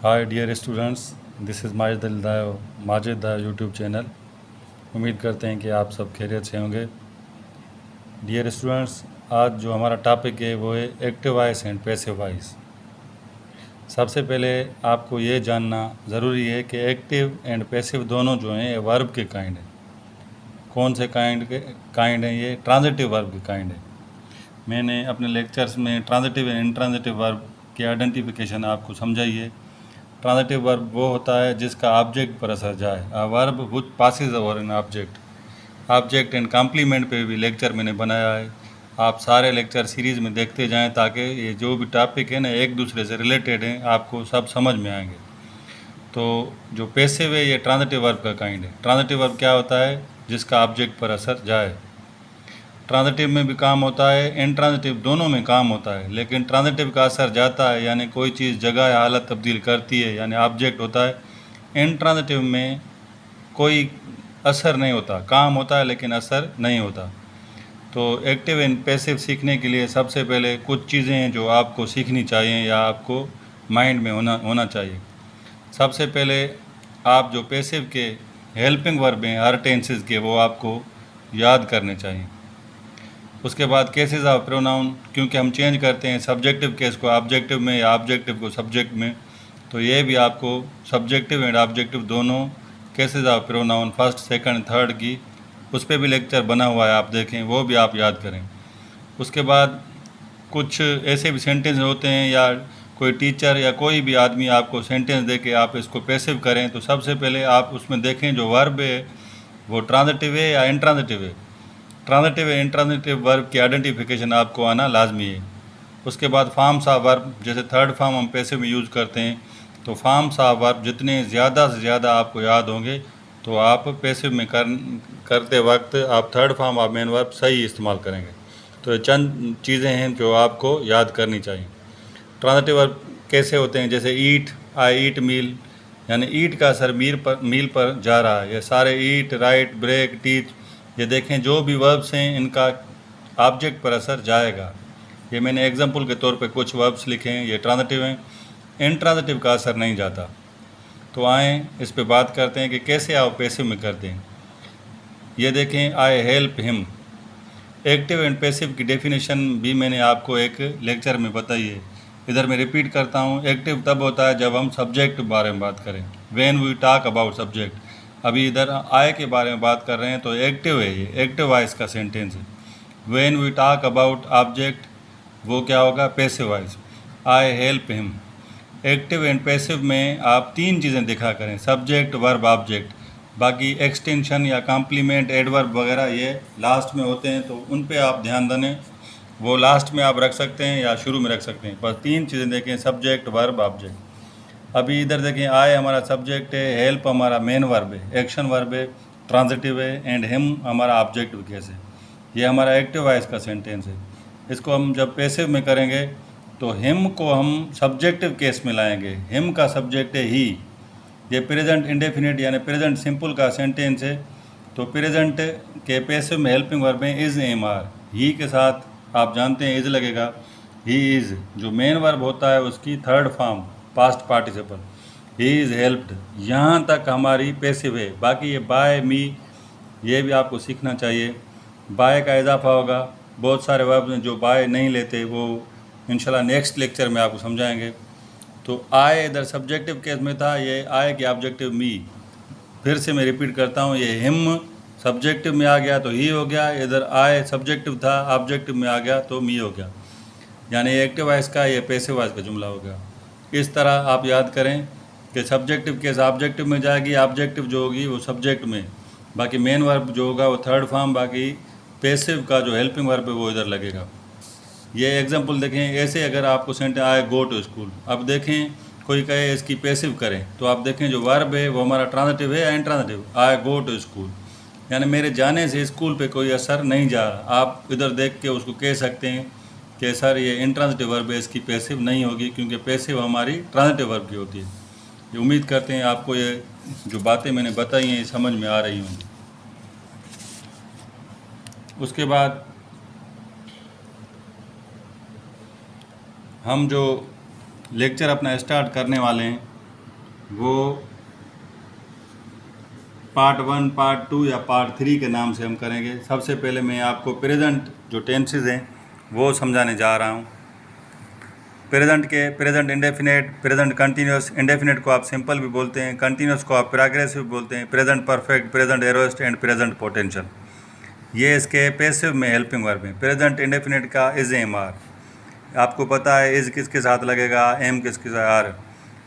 Hi dear students, this is Majid the YouTube channel. उम्मीद करते हैं कि आप सब खैरियत से होंगे। डियर स्टूडेंट्स, आज जो हमारा टॉपिक है वो है active voice and passive voice. सबसे पहले आपको ये जानना ज़रूरी है कि एक्टिव एंड पैसिव दोनों जो हैं ये वर्ब के काइंड हैं। कौन से काइंड हैं? ये ट्रांजिटिव वर्ब के काइंड हैं। मैंने अपने लेक्चर्स में ट्रांजिटिव एंड इंट्रांजिटिव वर्ब की आइडेंटिफिकेशन आपको समझाई है। ट्रांजिटिव वर्ब वो होता है जिसका ऑब्जेक्ट पर असर जाए। A verb which passes over an object and complement पे भी लेक्चर मैंने बनाया है। आप सारे लेक्चर सीरीज़ में देखते जाएं ताकि ये जो भी टॉपिक है ना एक दूसरे से रिलेटेड हैं, आपको सब समझ में आएंगे। तो जो पैसिव है ये ट्रांजिटिव वर्ब का काइंड है। ट्रांजिटिव वर्ब क्या होता है? जिसका ऑब्जेक्ट पर असर जाए। ट्रांजिटिव में भी काम होता है, इंट्रांजिटिव दोनों में काम होता है, लेकिन ट्रांजिटिव का असर जाता है यानी कोई चीज़ जगह या हालत तब्दील करती है यानी ऑब्जेक्ट होता है। इंट्रांजिटिव में कोई असर नहीं होता, काम होता है लेकिन असर नहीं होता। तो एक्टिव एंड पैसिव सीखने के लिए सबसे पहले कुछ चीज़ें हैं जो आपको सीखनी चाहिए या आपको माइंड में होना चाहिए। सबसे पहले आप जो पैसिव के हेल्पिंग वर्ब हैं हर टेंसेस के, वो आपको याद करने चाहिए। उसके बाद केसेस ऑफ प्रोनाउन, क्योंकि हम चेंज करते हैं सब्जेक्टिव केस को ऑब्जेक्टिव में या ऑब्जेक्टिव को सब्जेक्ट में, तो ये भी आपको सब्जेक्टिव एंड ऑब्जेक्टिव दोनों cases of pronoun first second third की उस पर भी लेक्चर बना हुआ है, आप देखें, वो भी आप याद करें। उसके बाद कुछ ऐसे भी सेंटेंस होते हैं या कोई टीचर या कोई भी आदमी आपको सेंटेंस दे के आप इसको पैसिव करें, तो सबसे पहले आप उसमें देखें जो वर्ब है वो ट्रांजिटिव है या इंट्रांजिटिव है। ट्रांजिटिव एंड इंट्रांजिटिव वर्ब की आइडेंटिफिकेशन आपको आना लाजमी है। उसके बाद फॉर्म्स ऑफ वर्ब, जैसे थर्ड फॉर्म हम पैसिव में यूज़ करते हैं, तो फॉर्म्स ऑफ वर्ब जितने ज़्यादा से ज़्यादा आपको याद होंगे तो आप पैसिव में करते वक्त आप third form of main verb सही इस्तेमाल करेंगे। तो ये चंद चीज़ें हैं जो आपको याद करनी चाहिए। ट्रांजिटिव वर्ब कैसे होते हैं? जैसे ईट, आई ईट मील, यानी ईट का असर मील पर जा रहा है। ये सारे ईट, राइट, ब्रेक, टीच, ये देखें जो भी वर्ब्स हैं इनका ऑब्जेक्ट पर असर जाएगा। ये मैंने एग्जांपल के तौर पे कुछ वर्ब्स लिखे हैं, ये ट्रांजिटिव हैं। इंट्रांजिटिव का असर नहीं जाता। तो आएँ इस पे बात करते हैं कि कैसे आप पैसिव में करते हैं। ये देखें, आई help him. Active and passive की डेफिनेशन भी मैंने आपको एक लेक्चर में बताई है, इधर मैं रिपीट करता हूँ। एक्टिव तब होता है जब हम सब्जेक्ट के बारे में बात करें, when we talk about subject. अभी इधर आय के बारे में बात कर रहे हैं तो एक्टिव है, ये एक्टिव वॉइस का सेंटेंस है। When we talk about object वो क्या होगा? Passive voice. I help him. Active and passive में आप तीन चीज़ें दिखा करें, सब्जेक्ट, वर्ब, ऑब्जेक्ट। बाकी एक्सटेंशन या कॉम्प्लीमेंट, एडवर्ब वगैरह ये लास्ट में होते हैं, तो उन पे आप ध्यान दें। वो लास्ट में आप रख सकते हैं या शुरू में रख सकते हैं। बस तीन चीज़ें देखें, सब्जेक्ट, वर्ब, ऑब्जेक्ट। अभी इधर देखें, आई हमारा सब्जेक्ट है, हेल्प हमारा मेन वर्ब है, एक्शन वर्ब है, ट्रांजिटिव है, एंड हिम हमारा ऑब्जेक्टिव केस है। ये हमारा एक्टिव वॉइस का सेंटेंस है। इसको हम जब पैसिव में करेंगे तो हिम को हम सब्जेक्टिव केस में लाएंगे। हिम का सब्जेक्ट है ही। ये प्रेजेंट इंडेफिनिट यानी प्रेजेंट सिंपल का सेंटेंस है, तो प्रेजेंट के पैसिव में हेल्पिंग वर्ब में इज़, एम, आर। ही के साथ आप जानते हैं इज़ लगेगा। ही इज़ जो मेन वर्ब होता है उसकी third form past participle, he is helped, यहाँ तक हमारी पैसिव है। बाकी ये बाय, मी, ये भी आपको सीखना चाहिए। बाय का इजाफा होगा। बहुत सारे वर्ब हैं जो बाय नहीं लेते, वो इंशाल्लाह नेक्स्ट लेक्चर में आपको समझाएंगे। तो आय इधर सब्जेक्टिव केस में था, ये आय के ऑब्जेक्टिव मी। फिर से मैं रिपीट करता हूँ, ये हिम सब्जेक्टिव में आ गया तो ही हो गया, इधर आय सब्जेक्टिव था ऑब्जेक्टिव में आ गया तो मी हो गया, यानी एक्टिव वॉइस का ये पैसिव वॉइस का जुमला हो गया। इस तरह आप याद करें कि सब्जेक्टिव केस ऑब्जेक्टिव में जाएगी, ऑब्जेक्टिव जो होगी वो सब्जेक्ट में, बाकी मेन वर्ब जो होगा वो थर्ड फॉर्म, बाकी पैसिव का जो हेल्पिंग वर्ब है वो इधर लगेगा। ये एग्जांपल देखें, ऐसे अगर आपको सेंटेंस आए गो टू स्कूल, अब देखें कोई कहे इसकी पैसिव करें तो आप देखें जो वर्ब है वो हमारा ट्रांजिटिव है या intransitive. I go to school यानी मेरे जाने से स्कूल पे कोई असर नहीं जा रहा। आप इधर देख के उसको कह सकते हैं कि सर ये इंट्रांजिटिव वर्ब है, इसकी पैसिव नहीं होगी, क्योंकि पैसिव हमारी ट्रांजिटिव वर्ब की होती है। ये उम्मीद करते हैं आपको ये जो बातें मैंने बताई हैं समझ में आ रही होंगी। उसके बाद हम जो लेक्चर अपना स्टार्ट करने वाले हैं वो पार्ट 1, पार्ट 2 या पार्ट 3 के नाम से हम करेंगे। सबसे पहले मैं आपको प्रेजेंट जो टेंसेज हैं वो समझाने जा रहा हूँ। प्रेजेंट के present indefinite, present continuous, indefinite को आप सिंपल भी बोलते हैं, कंटिन्यूस को आप प्रोग्रेसिव बोलते हैं, प्रेजेंट परफेक्ट, प्रेजेंट एरोस्ट एंड प्रेजेंट पोटेंशियल। ये इसके पैसिव में हेल्पिंग वर्ब है। प्रेजेंट इंडेफिनेट का इज एम आर, आपको पता है इज किसके साथ लगेगा, एम किसके साथ आर।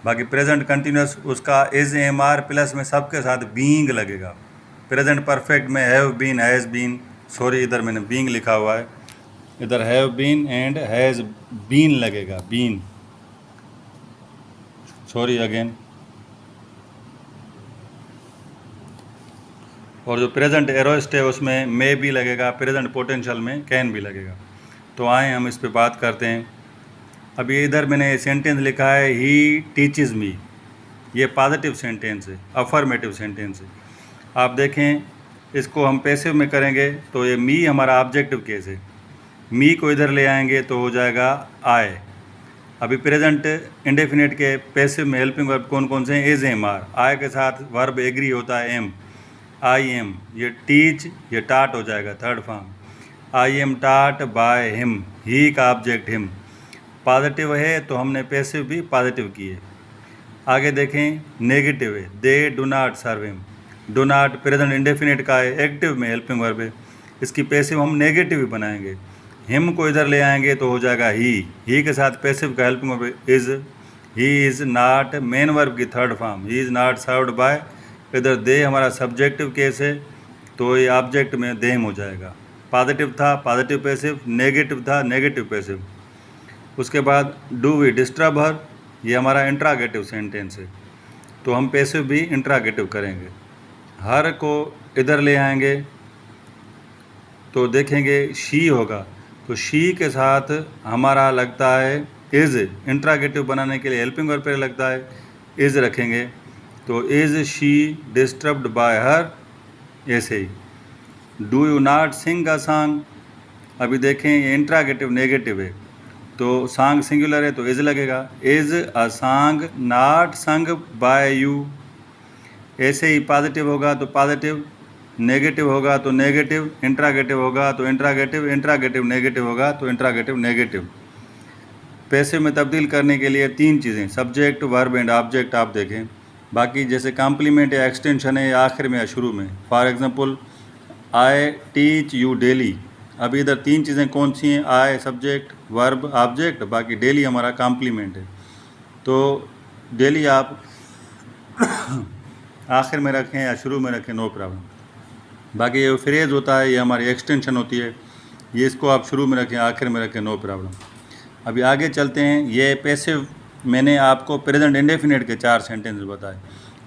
बाकी प्रेजेंट कंटिन्यूस उसका इज एम आर प्लस में सबके साथ बीइंग लगेगा। प्रेजेंट परफेक्ट में have been, has been, sorry इधर मैंने बीइंग लिखा हुआ है, इधर have been and has been लगेगा, बीन, सॉरी अगेन। और जो प्रेजेंट एरोस्ट है उसमें मे भी लगेगा, प्रेजेंट पोटेंशियल में कैन भी लगेगा। तो आए हम इस पे बात करते हैं। अभी इधर मैंने सेंटेंस लिखा है ही टीचेस मी, ये पॉजिटिव सेंटेंस है, अफर्मेटिव सेंटेंस है। आप देखें इसको हम पैसिव में करेंगे तो ये मी हमारा ऑब्जेक्टिव केस है, मी को इधर ले आएंगे तो हो जाएगा आई। अभी प्रेजेंट इंडेफिनेट के पैसिव में हेल्पिंग वर्ब कौन कौन से हैं, इज एम आर, आई के साथ वर्ब एग्री होता है एम, आई एम, ये टीच ये टाट हो जाएगा थर्ड फॉर्म, आई एम टाट बाय हिम, ही का ऑब्जेक्ट हिम। पॉजिटिव है तो हमने पैसिव भी पॉजिटिव किए। आगे देखें नेगेटिव है, they do not serve him, do not present indefinite का है, एक्टिव में हेल्पिंग वर्ब है, इसकी पैसिव हम नेगेटिव ही बनाएंगे। हिम को इधर ले आएंगे तो हो जाएगा ही के साथ पैसिव का helping verb is, he is not main verb की third form, he is not served by, इधर दे हमारा सब्जेक्टिव केस है तो ये ऑब्जेक्ट में देम हो जाएगा। पॉजिटिव था पॉजिटिव पैसिव, नेगेटिव था नेगेटिव पैसिव। उसके बाद डू वी डिस्टर्ब हर, ये हमारा इंट्रागेटिव सेंटेंस है तो हम पैसिव भी इंट्रागेटिव करेंगे। हर को इधर ले आएंगे तो देखेंगे शी होगा, तो शी के साथ हमारा लगता है इज़, इंट्रागेटिव बनाने के लिए हेल्पिंग वर्ब पे लगता है इज़ रखेंगे तो is she disturbed by her. ऐसे ही do you not sing a song, अभी देखें ये इंट्रागेटिव नेगेटिव है तो सॉन्ग सिंगुलर है तो इज़ लगेगा, is a song not sung by you. ऐसे ही पॉजिटिव होगा तो पॉजिटिव, नेगेटिव होगा तो नेगेटिव, इंट्रागेटिव होगा तो इंट्रागेटिव, इंट्रागेटिव नेगेटिव होगा तो इंट्रागेटिव नेगेटिव। पैसिव में तब्दील करने के लिए 3 चीज़ें, सब्जेक्ट वर्ब एंड ऑब्जेक्ट आप देखें। बाकी जैसे कॉम्प्लीमेंट या एक्सटेंशन है या आखिर में या शुरू में, for example I teach you daily, अभी इधर 3 चीज़ें कौन सी हैं, आई सब्जेक्ट, वर्ब ऑब्जेक्ट, बाकी डेली हमारा कॉम्प्लीमेंट है तो डेली आप आखिर में रखें या शुरू में रखें नो प्रॉब्लम। बाकी ये फ्रेज होता है ये हमारी एक्सटेंशन होती है, ये इसको आप शुरू में रखें आखिर में रखें नो प्रॉब्लम। अभी आगे चलते हैं। ये पैसिव मैंने आपको प्रेजेंट इंडेफिनेट के 4 सेंटेंस बताए।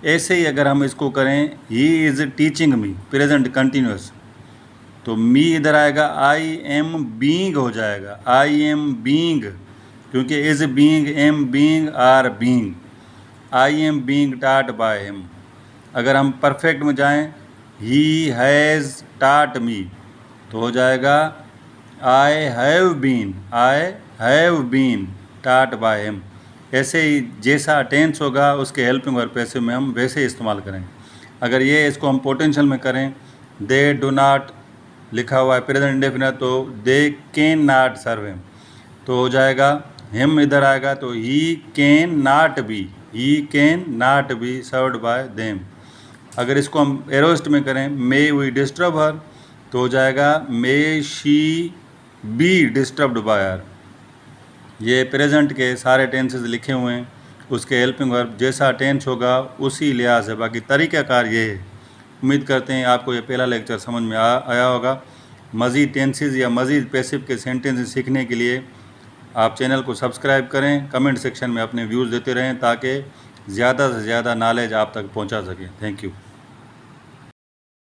ऐसे ही अगर हम इसको करें he is teaching me, present continuous, तो मी इधर आएगा, आई एम बीइंग हो जाएगा, आई एम बीइंग, क्योंकि is being, am being, are being, I am being taught by him. अगर हम परफेक्ट में जाएं, ही हैज़ टॉट मी तो हो जाएगा I have been taught by him. ऐसे ही जैसा टेंस होगा उसके हेल्पिंग वर्ब पैसिव में हम वैसे ही इस्तेमाल करेंगे। अगर ये इसको हम पोटेंशियल में करें, दे डू नॉट लिखा हुआ है प्रेजेंट इंडेफिनिट तो they can not serve him तो हो जाएगा हिम इधर आएगा तो he can not be served by them. अगर इसको हम एरोस्ट में करें, मे वी डिस्टर्ब हर तो हो जाएगा may she be disturbed by her. ये प्रेजेंट के सारे टेंसेस लिखे हुए हैं, उसके हेल्पिंग वर्ब जैसा टेंस होगा उसी लिहाज से, बाकी तरीक़ाकार ये है। उम्मीद करते हैं आपको ये पहला लेक्चर समझ में आया होगा। मज़ीद टेंसेस या मज़ीद पैसिव के सेंटेंसेस सीखने के लिए आप चैनल को सब्सक्राइब करें, कमेंट सेक्शन में अपने व्यूज़ देते रहें ताकि ज़्यादा से ज़्यादा नॉलेज आप तक पहुंचा सकें। Thank you.